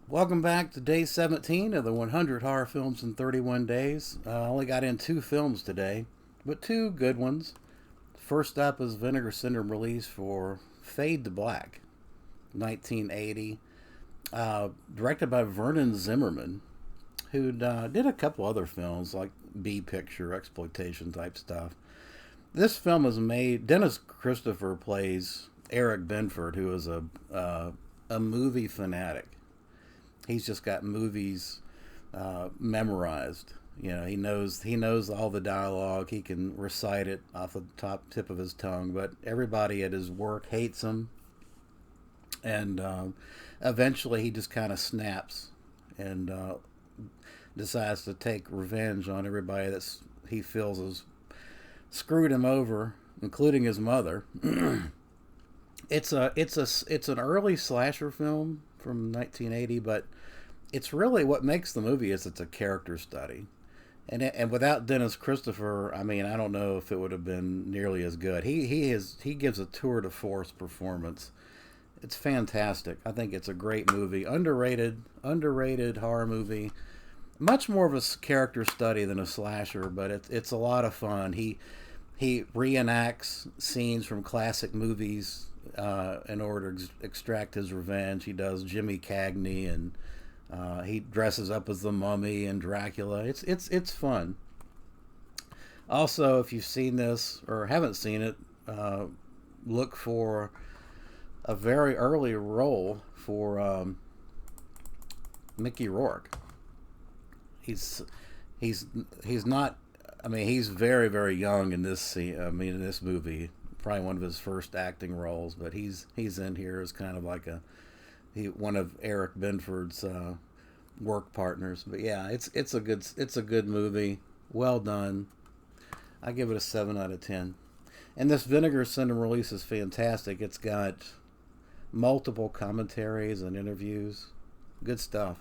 Welcome back to day 17 of the 100 horror films in 31 days. I only got in two films today, but two good ones. First up is Vinegar Syndrome release for Fade to Black, 1980, directed by Vernon Zimmerman, who did a couple other films like B picture exploitation type stuff. This film is made. Dennis Christopher plays Eric Benford, who is a movie fanatic. He's just got movies memorized. You know, he knows all the dialogue. He can recite it off the top tip of his tongue. But everybody at his work hates him, and eventually he just kind of snaps and decides to take revenge on everybody that's he feels has screwed him over, including his mother. It's an early slasher film from 1980, but it's really what makes the movie is it's a character study. And without Dennis Christopher, I mean, I don't know if it would have been nearly as good. He gives a tour de force performance. It's fantastic. I think it's a great movie. Underrated horror movie. Much more of a character study than a slasher, but it's a lot of fun. He reenacts scenes from classic movies in order to extract his revenge. He does Jimmy Cagney, and he dresses up as the Mummy and Dracula. It's fun. Also, if you've seen this or haven't seen it, look for a very early role for Mickey Rourke. He's he's not. I mean, he's very young in this scene. I mean, in this movie, probably one of his first acting roles. But he's in here as kind of like one of Eric Benford's work partners. But yeah, it's a good movie. Well done. I give it a 7 out of 10. And this Vinegar Syndrome release is fantastic. It's got multiple commentaries and interviews. Good stuff.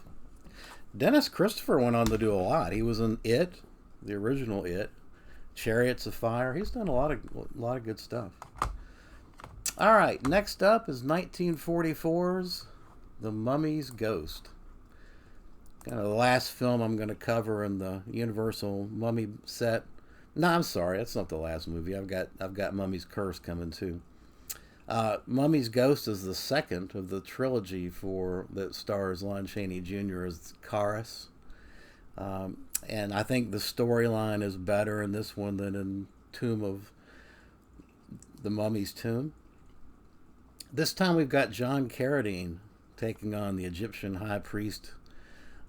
Dennis Christopher went on to do a lot. He was in It, the original It, Chariots of Fire. He's done a lot of good stuff. All right, next up is 1944's The Mummy's Ghost. Kind of the last film I'm going to cover in the Universal Mummy set. No, I'm sorry, that's not the last movie. I've got Mummy's Curse coming too. Mummy's Ghost is the second of the trilogy that stars Lon Chaney Jr. as Karis. And I think the storyline is better in this one than in the Mummy's Tomb. This time we've got John Carradine taking on the Egyptian high priest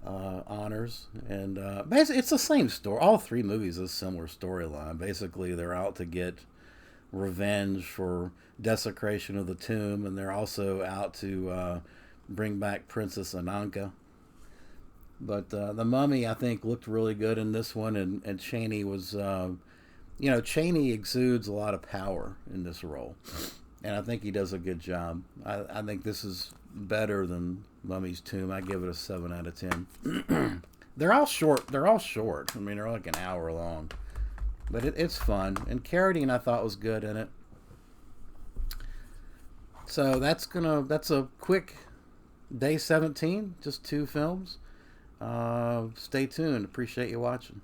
honors, and basically it's the same story. All three movies is a similar storyline. Basically, they're out to get revenge for desecration of the tomb, and they're also out to bring back Princess Ananka. But the Mummy, I think, looked really good in this one, and Chaney was, Chaney exudes a lot of power in this role, and I think he does a good job. I think this is better than Mummy's Tomb. I give it a 7 out of 10. They're all short. I mean, they're like an hour long, but it's fun. And Carradine, I thought, was good in it. So that's a quick day 17, just two films. Stay tuned. Appreciate you watching.